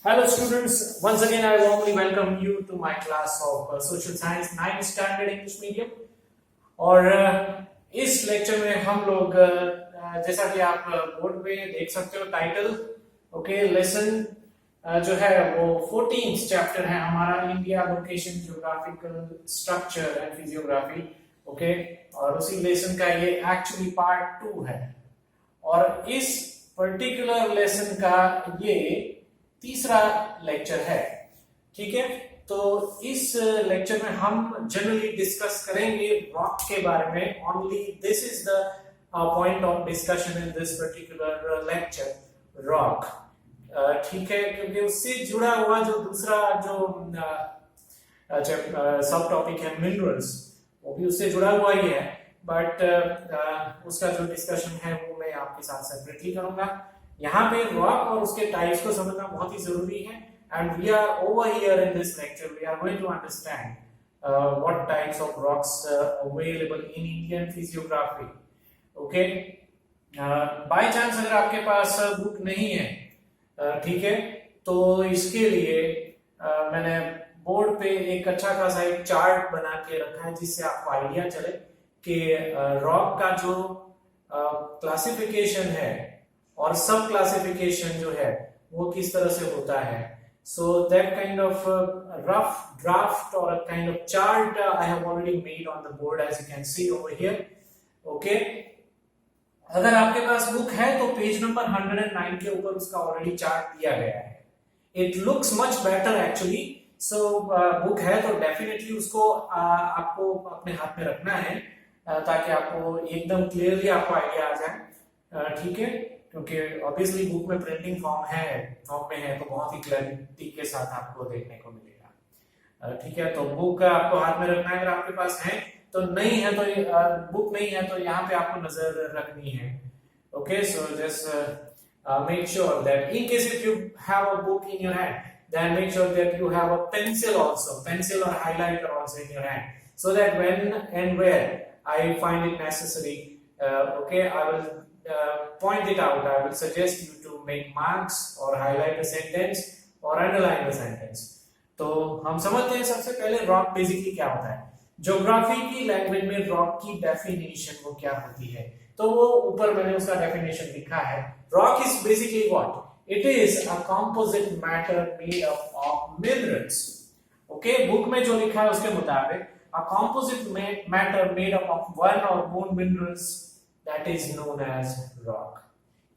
Hello students, once again I warmly welcome you to my class of Social Science 9th Standard English Medium। और इस lecture में हम लोग जैसा कि आप बोर्ड पे देख सकते हो टाइटल ओके लेसन जो है वो 14th चैप्टर है हमारा India location geographical structure and physiography okay. और उसी लेसन का ये एक्चुअली पार्ट 2 है और इस पर्टिकुलर लेसन का ये तीसरा लेक्चर है। ठीक है, तो इस लेक्चर में हम जनरली डिस्कस करेंगे रॉक के बारे में। Only this is the point of discussion in this particular lecture, rock. ठीक है, क्योंकि उससे जुड़ा हुआ जो दूसरा जो सब टॉपिक है मिनरल्स, वो भी उससे जुड़ा हुआ ही है, बट उसका जो डिस्कशन है वो मैं आपके साथ सेपरेटली करूंगा। यहाँ पे रॉक और उसके टाइप्स को समझना बहुत ही जरूरी है। And we are over here in this lecture we are going to understand what types of rocks available in Indian physiography. Okay, by chance अगर आपके पास बुक नहीं है, ठीक है, तो इसके लिए मैंने बोर्ड पे एक अच्छा खासा एक चार्ट बना के रखा है जिससे आपको आइडिया चले कि रॉक का जो क्लासिफिकेशन है और सब क्लासिफिकेशन जो है वो किस तरह से होता है। So that kind of rough draft और kind of chart I have already made on the board as you can see over here. Okay, अगर आपके पास बुक है तो पेज नंबर 109 के ऊपर उसका ऑलरेडी चार्ट दिया गया है। It looks much better actually. So book है तो डेफिनेटली उसको आपको अपने हाथ में रखना है ताकि आपको एकदम क्लियरली आपको आइडिया आ जाए। ठीक है, क्योंकि ऑब्वियसली बुक में प्रिंटिंग फॉर्म में है तो बहुत ही क्लैरिटी के साथ आपको देखने को मिलेगा। ठीक है, तो बुक आपको हाथ में रखना है अगर आपके पास है, तो नहीं है तो बुक नहीं है तो यहाँ पे आपको नजर रखनी है। Okay, so just make sure that in case if you have a book in your hand then make sure that you have a pencil or highlighter also in your hand, so that when and where I find it necessary, okay, I will point it out. I will suggest you to make marks or highlight a sentence or underline the sentence. तो हम समझते हैं सबसे पहले rock basically क्या होता है। Geography की लैंग्वेज में रॉक की डेफिनेशन वो क्या होती है, तो वो ऊपर मैंने उसका डेफिनेशन लिखा है। Rock is basically what? It is a composite matter made up of minerals. Okay, book में जो लिखा है उसके मुताबिक a composite matter made up of one or more minerals that is known as rock.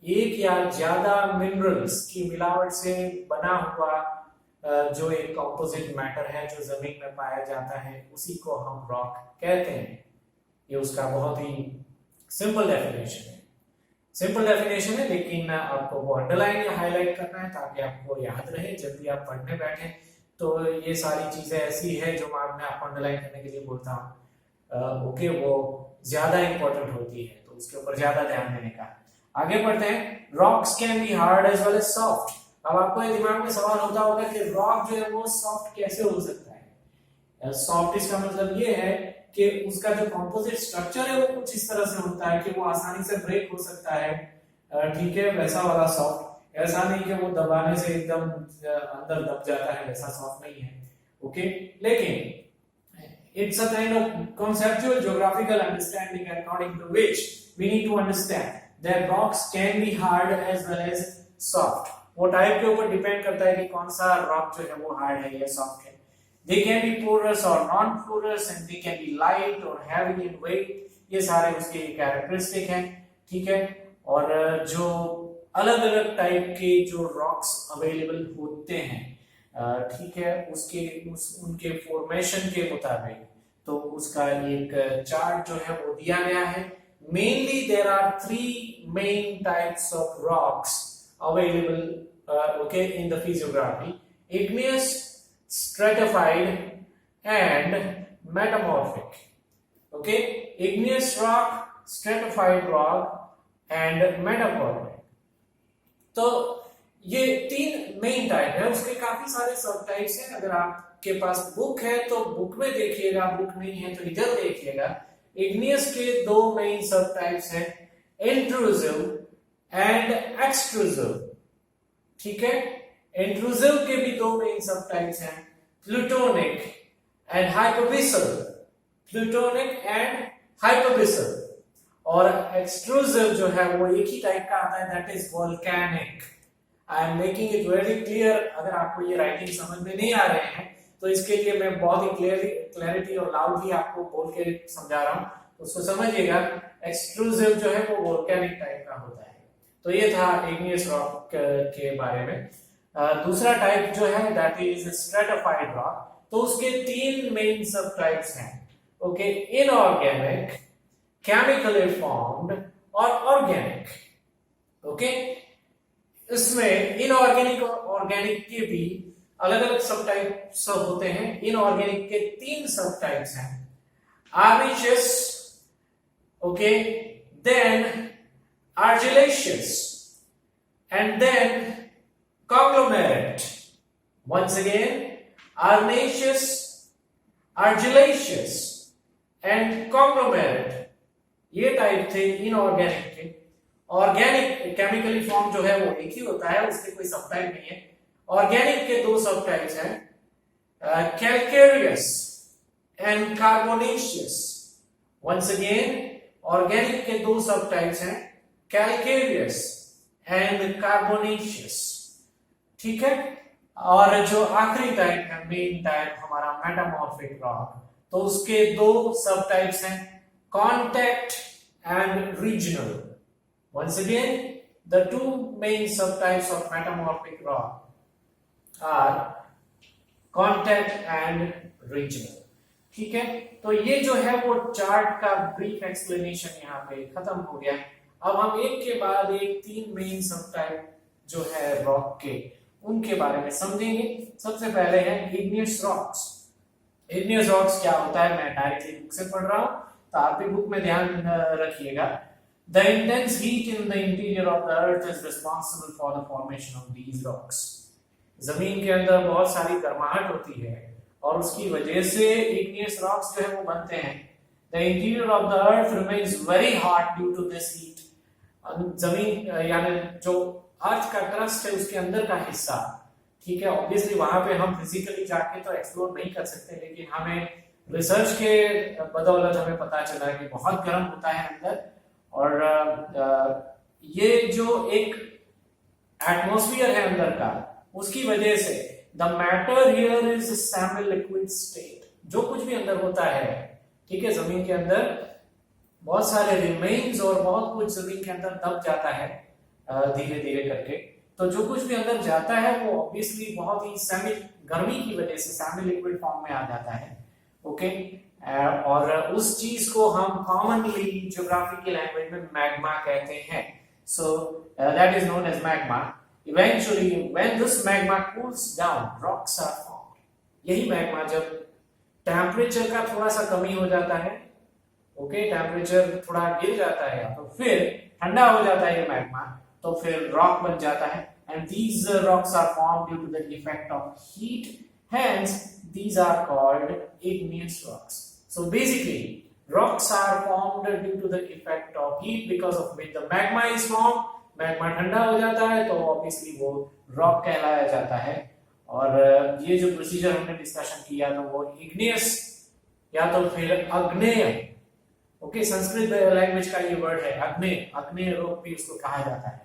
एक या ज्यादा मिनरल्स की मिलावट से बना हुआ जो एक composite matter है जो जमीन में पाया जाता है उसी को हम रॉक कहते हैं। ये उसका बहुत ही सिंपल डेफिनेशन है, लेकिन आपको वो अंडरलाइन या हाईलाइट करना है ताकि आपको याद रहे जब भी आप पढ़ने बैठे। तो ये सारी चीजें ऐसी है जो मैं आपको अंडरलाइन करने के लिए बोलता हूँ। ओके, वो ज्यादा इंपॉर्टेंट होती है तो उसके ऊपर ज्यादा ध्यान देने का। आगे बढ़ते हैं। Rocks can be hard as well as soft. अब आपको दिमाग में सवाल होता होगा कि रॉक जो है वो सॉफ्ट कैसे हो सकता है। सॉफ्ट इसका मतलब ये है कि उसका जो कंपोजिट स्ट्रक्चर है वो कुछ इस तरह से होता है कि वो आसानी से ब्रेक हो सकता है। ठीक है, वैसा वाला सॉफ्ट, ऐसा नहीं कि वो दबाने से एकदम अंदर दब जाता है, वैसा सॉफ्ट नहीं है। ओके, लेकिन it's a kind of conceptual geographical understanding according to which we need to understand that rocks can be hard as well as soft। वो टाइप के ऊपर डिपेंड करता है कि कौन सा रॉक जो है वो हार्ड है या सॉफ्ट है। They can be porous or non-porous and they can be light or heavy in weight। ये सारे उसके कैरेक्टरिस्टिक हैं। ठीक है, और जो अलग अलग टाइप के जो रॉक्स अवेलेबल होते हैं, ठीक है, उनके फॉर्मेशन के मुताबिक तो उसका एक चार्ट जो है वो दिया गया है। Mainly there are 3 main types of rocks available okay in the physiography: igneous, stratified and metamorphic। okay, igneous rock, stratified rock and metamorphic। तो ये 3 मेन टाइप है, उसके काफी सारे सब टाइप्स हैं। अगर आपके पास बुक है तो बुक में देखिएगा, बुक नहीं है तो इधर देखिएगा। igneous के 2 मेन सब टाइप्स हैं, intrusive and extrusive। ठीक है, इंट्रूसिव के भी दो मेन सब टाइप्स हैं, प्लूटोनिक एंड हाइपोबिसल, प्लूटोनिक एंड हाइपोबिसल। और एक्सट्रूसिव जो है वो एक ही टाइप का आता है, that is volcanic. I am making it very clear, अगर आपको ये राइटिंग समझ में नहीं आ रहे हैं तो इसके लिए मैं बहुत ही क्लैरिटी और लाउडली आपको बोल के समझा रहा हूँ, तो उसको समझिएगा। एक्सट्रूसिव जो है वो वोल्केनिक टाइप का होता है। तो ये था इग्नियस रॉक के बारे में। दूसरा टाइप जो है दैट इज स्ट्रेटिफाइड रॉक। तो उसके तीन मेन सब टाइप्स हैं, ओके, इनऑर्गेनिक, केमिकली फॉर्म्ड और ऑर्गेनिक। ओके, इसमें इनऑर्गेनिक और ऑर्गेनिक के भी अलग अलग सब टाइप्स होते हैं। इनऑर्गेनिक के तीन सब टाइप्स हैं, arenaceous, okay, then argillaceous, and then conglomerate. Once again, arenaceous, argillaceous and conglomerate, ये टाइप थे इनऑर्गेनिक के। ऑर्गेनिक केमिकली फॉर्म जो है वो एक ही होता है, उसके कोई सब टाइप नहीं है। ऑर्गेनिक के दो सब टाइप्स हैं, calcareous and carbonaceous. Once again, organic के दो सब टाइप्स हैं, calcareous and carbonaceous, ठीक है। और जो आखिरी टाइप है, मेन टाइप हमारा मेटामॉर्फिक रॉक, तो उसके दो सब टाइप्स हैं, contact and regional. Once again, the two main sub types of metamorphic rock are contact and regional, ठीक है। तो ये जो है वो चार्ट का ब्रीफ एक्सप्लेनेशन यहाँ पे खत्म हो गया। अब हम एक के बाद एक तीन मेन सब टाइप जो है रॉक के, उनके बारे में समझेंगे। सबसे पहले है इग्नियस रॉक्स। इग्नियस रॉक्स क्या होता है, मैं डायरेक्टली बुक से पढ़ रहा हूं, तो आप भी बुक में ध्यान रखिएगा। The intense heat in the interior of the earth is responsible for the formation of these rocks. जमीन के अंदर बहुत सारी गर्माहट होती है और उसकी वजह से इग्नियस रॉक्स जो है वो बनते हैं। The interior of the earth remains very hot due to this heat. जमीन यानी जो अर्थ का क्रस्ट है उसके अंदर का हिस्सा, ठीक है, ऑब्वियसली वहां पे हम फिजिकली जाके तो एक्सप्लोर नहीं कर सकते, लेकिन हमें रिसर्च के बदौलत हमें पता चला है कि बहुत गर्म होता है अंदर। और ये जो एक एटमॉस्फेयर है अंदर का, उसकी वजह से the matter here is semi liquid state. जो कुछ भी अंदर होता है, ठीक है, जमीन के अंदर बहुत सारे रिमेन्स और बहुत कुछ जमीन के अंदर दब जाता है धीरे धीरे करके। तो जो कुछ भी अंदर जाता है वो ऑब्वियसली बहुत ही सेमी, गर्मी की वजह से सेमी लिक्विड फॉर्म में आ जाता है, ओके। और उस चीज को हम कॉमनली ज्योग्राफी की लैंग्वेज में मैग्मा कहते हैं। So that is known as magma. Eventually when this magma cools down, rocks are formed. यही मैग्मा जब टेम्परेचर का थोड़ा सा कमी हो जाता है, ओके, टेम्परेचर थोड़ा गिर जाता है तो फिर ठंडा हो जाता है ये मैग्मा, तो फिर रॉक बन जाता है। And these rocks are formed due to the effect of heat, hence these are called igneous rocks. So basically rocks are formed due to the effect of heat, because of which the magma is formed. Magma ठंडा हो जाता है तो obviously वो rock कहलाया जाता है। और ये जो प्रोसीजर हमने डिस्कशन किया तो वो इग्नियस या तो फिर अग्नेय, ओके, संस्कृत लैंग्वेज का ये वर्ड है अग्नेय, अग्नेय रॉक भी उसको कहा जाता है।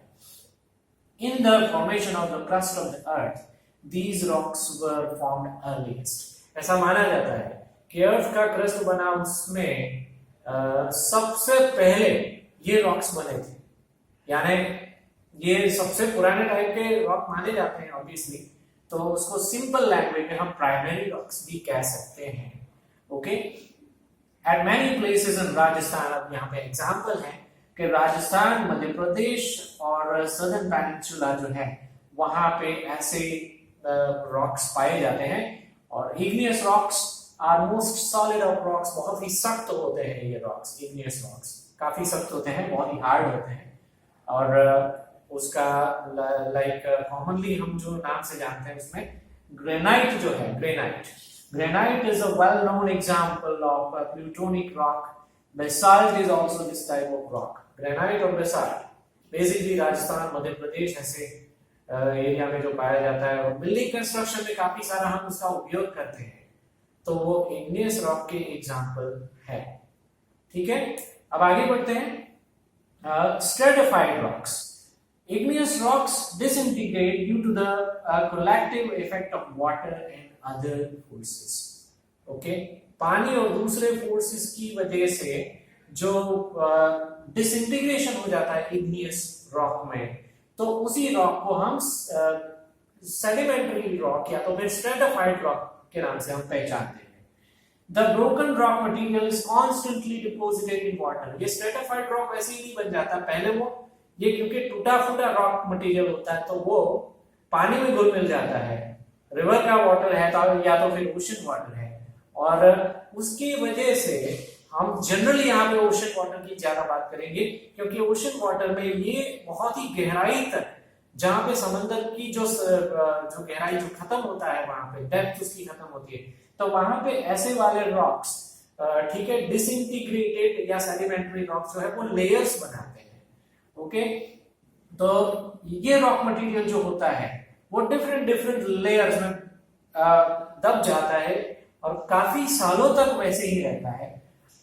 In the formation of the crust of the earth these rocks were formed earliest. ऐसा माना जाता है कि अर्थ का क्रस्ट बना उसमें सबसे पहले ये रॉक्स बने थे, यानी ये सबसे पुराने टाइप के रॉक माने जाते हैं ऑब्वियसली। तो उसको सिंपल लैंग्वेज में हम प्राइमरी रॉक्स भी कह सकते हैं, okay. Eight many places in Rajasthan, अब यहाँ पे एग्जांपल है कि राजस्थान, मध्य प्रदेश और सदर्न पेनिनसुला जो है वहां पे ऐसे रॉक्स पाए जाते हैं। और igneous rocks are most solid of rocks, बहुत ही सख्त होते हैं ये रॉक्स। इग्नियस रॉक्स काफी सख्त होते हैं, बहुत ही हार्ड होते हैं। और उसका लाइक कॉमनली हम जो नाम से जानते हैं उसमें ग्रेनाइट जो है, granite is a well known example of a plutonic rock. Basalt is also this type of rock. Granite और बेसाल्ट बेसिकली राजस्थान, मध्य प्रदेश ऐसे एरिया में जो पाया जाता है और बिल्डिंग कंस्ट्रक्शन में काफी सारा हम उसका उपयोग करते हैं, तो वो इग्नियस रॉक के एग्जाम्पल है। ठीक है, अब आगे बढ़ते हैं। Stratified rocks. Igneous rocks disintegrate due to the collective effect of water and other forces. Okay, पानी और दूसरे फोर्सेस की वजह से जो डिसइंटीग्रेशन हो जाता है igneous रॉक में, तो उसी रॉक को हम सेडिमेंट्री रॉक या तो फिर स्ट्रेटिफाइड रॉक के नाम से हम पहचानते हैं। The broken rock material is constantly deposited in water. ये स्ट्रेटिफाइड रॉक वैसे ही नहीं बन जाता, पहले वो ये क्योंकि टूटा फूटा रॉक मटेरियल होता है तो वो पानी में घुल मिल जाता है, रिवर का वाटर है तो या तो फिर ओशन वाटर है, और उसकी वजह से हम जनरली यहाँ पे ओशन वाटर की ज्यादा बात करेंगे, क्योंकि ओशन वाटर में ये बहुत ही गहराई तक, जहां पे समंदर की जो गहराई जो खत्म होता है, वहां पे डेप्थ उसकी खत्म होती है, तो वहां पे ऐसे वाले रॉक्स, ठीक है, डिसइंटीग्रेटेड या सेडिमेंट्री रॉक्स जो है वो लेयर्स बनाते हैं। ओके, तो ये रॉक मटेरियल जो होता है वो डिफरेंट लेयर्स में दब जाता है और काफी सालों तक वैसे ही रहता है,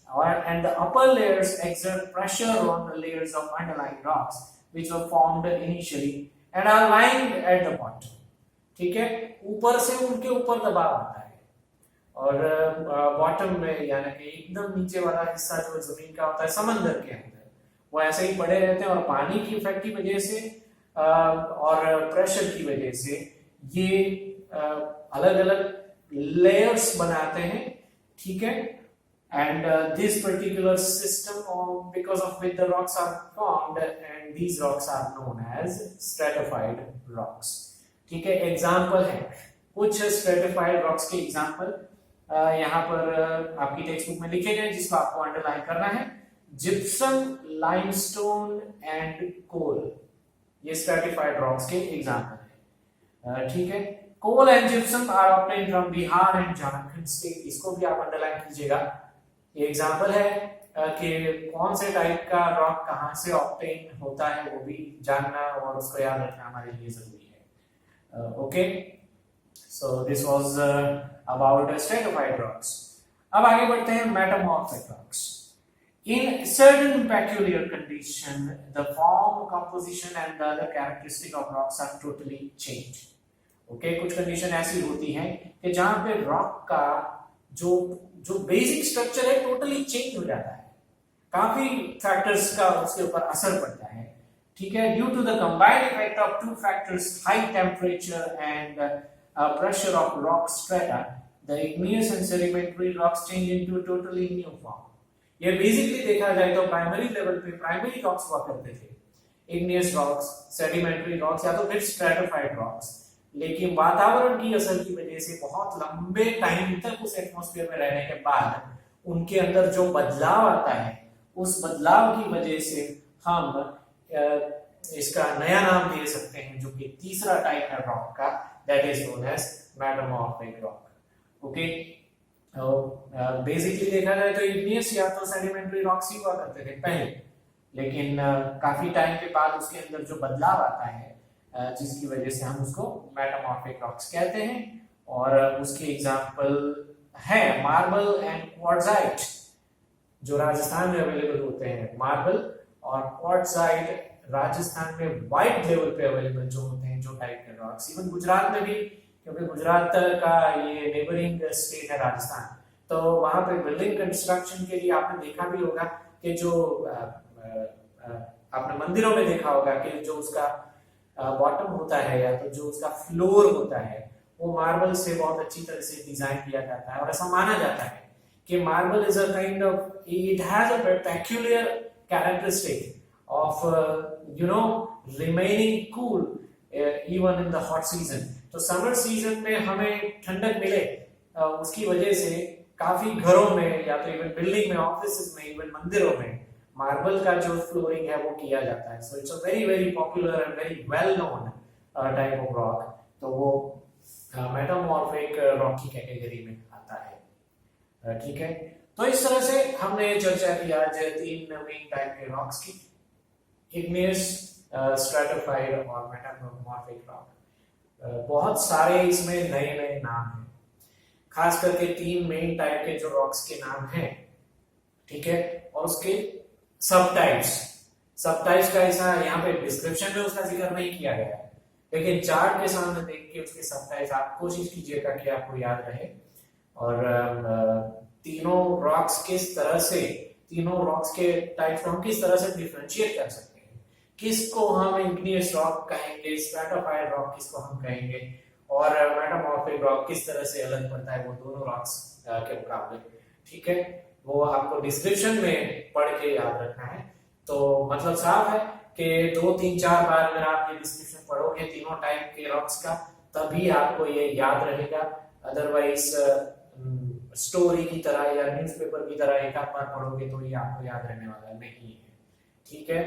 और and the upper layers exert pressure on the layers of underlying rocks which were formed initially and are lying at the bottom. ठीक है, ऊपर से उनके ऊपर दबाव आता है और बॉटम में यानी कि एकदम नीचे वाला हिस्सा जो जमीन का होता है समंदर के अंदर, वो ऐसे ही पड़े रहते हैं, और पानी की इफेक्ट की वजह से और प्रेशर की वजह से ये अलग अलग लेयर्स बनाते हैं। ठीक है, and this particular system because of which the rocks are formed and these rocks are known as stratified rocks. ठीक है, एग्जांपल है कुछ स्ट्रेटिफाइड रॉक्स के एग्जांपल यहाँ पर आपकी टेक्स्ट बुक में लिखे गए, जिसको आपको अंडरलाइन करना है। जिप्सम, लाइमस्टोन एंड कोल, ये स्ट्रेटिफाइड रॉक्स के एग्जांपल है। ठीक है, coal and gypsum are obtained from Bihar and Jharkhand state, इसको भी आप अंडरलाइन कीजिएगा। ये एग्जांपल है कि कौन से टाइप का रॉक कहां से ऑब्टेन होता है, वो भी जानना और उसको याद रखना हमारे लिए जरूरी है। Okay, so this was about stratified rocks. अब आगे बढ़ते हैं metamorphic rocks. In certain peculiar condition, the form, composition and the other characteristic of rocks are totally changed. Okay, कुछ कंडीशन ऐसी होती हैं कि जहां पे रॉक का जो बेसिक स्ट्रक्चर है टोटली चेंज हो जाता है, काफी फैक्टर्स का उसके ऊपर असर पड़ता है। ठीक है, due to the combined effect of two factors, high temperature and pressure of rock strata, the igneous and sedimentary rocks change into a totally new form. ये बेसिकली देखा जाए तो प्राइमरी लेवल पे प्राइमरी रॉक्स हुआ करते थे, igneous rocks, sedimentary rocks या तो फिर स्ट्रेटिफाइड रॉक्स, लेकिन वातावरण की असर की वजह से बहुत लंबे टाइम तक उस एटमॉस्फेयर में रहने के बाद उनके अंदर जो बदलाव आता है, उस बदलाव की वजह से हम इसका नया नाम दे सकते हैं, जो कि तीसरा टाइप है रॉक का, that is known as metamorphic rock. Okay, basically देखा जाए तो इग्नियस या तो सेडिमेंट्री रॉक्स ही हुआ करते थे पहले, लेकिन काफी टाइम के बाद उसके अंदर जो बदलाव आता है जिसकी वजह से हम उसको मेटामॉर्फिक रॉक्स कहते हैं, और उसके एग्जांपल है मार्बल एंड क्वार्ट्जाइट, जो राजस्थान में अवेलेबल होते हैं। मार्बल और क्वार्ट्जाइट राजस्थान में वाइड लेवल पे अवेलेबल जो होते हैं, जो टाइप के रॉक्स, इवन गुजरात में भी, क्योंकि गुजरात का ये नेबरिंग स्टेट है राजस्थान, तो वहां पे बिल्डिंग कंस्ट्रक्शन के लिए आपने देखा भी होगा कि जो आपने मंदिरों में देखा होगा कि जो उसका बॉटम होता है या तो जो उसका फ्लोर होता है वो मार्बल से बहुत अच्छी तरह से डिजाइन किया जाता है, और ऐसा माना जाता है कि marble is a kind of, it has a peculiar characteristic of remaining cool even in the hot season. तो समर सीजन में हमें ठंडक मिले, उसकी वजह से काफी घरों में या तो इवन बिल्डिंग में, ऑफिस में, इवन मंदिरों में मार्बल का जो फ्लोरिंग है वो किया जाता है। So it's a very very popular and very well known type of rock, तो वो मेटामॉर्फिक रॉक की कैटेगरी में आता है। ठीक है, तो इस तरह से हमने चर्चा की आज 3 मेन टाइप के रॉक्स की, इग्नियस, स्ट्रेटिफाइड और मेटामॉर्फिक रॉक। बहुत सारे इसमें नए नए नाम हैं, खास करके 3 मेन टाइप के जो रॉक्स के नाम हैं, ठीक है, और उसके सब टाइप्स का ऐसा यहाँ पे डिस्क्रिप्शन में उसका जिक्र नहीं किया गया है, लेकिन चार्ट के सामने देख के उसके सब टाइप्स आप कोशिश कीजिएगा कि आपको याद रहे। और तीनों रॉक्स के टाइप्स को हम किस तरह से डिफरेंशिएट कर सकते हैं, किसको हम इग्नियस रॉक कहेंगे, स्ट्रैटिफाइड रॉक किसको हम कहेंगे, और मेटामॉर्फिक रॉक किस तरह से अलग पड़ता है वो दोनों रॉक्स के मुकाबले, ठीक है, वो आपको डिस्क्रिप्शन में पढ़ के याद रखना है। तो मतलब साफ है कि 2 3 4 बार अगर आप ये डिस्क्रिप्शन पढ़ोगे तीनों टाइप के रॉक्स का, तभी आपको ये याद रहेगा। अदरवाइज स्टोरी की तरह या न्यूज़पेपर की तरह एक आध बार पढ़ोगे तो ये आपको याद रहने वाला नहीं है, ठीक है।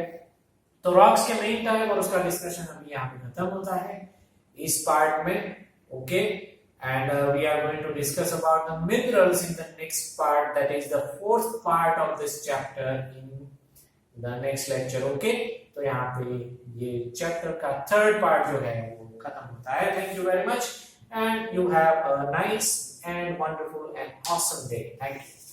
तो रॉक्स के मेन टाइप और उसका डिस्कशन अभी यहाँ पे खत्म होता है इस पार्ट में, okay. And we are going to discuss about the minerals in the next part, that is the 4th part of this chapter in the next lecture, okay। तो यहाँ पे ये चैप्टर का 3rd part जो है वो खत्म होता है। Thank you very much and you have a nice and wonderful and awesome day. Thank you.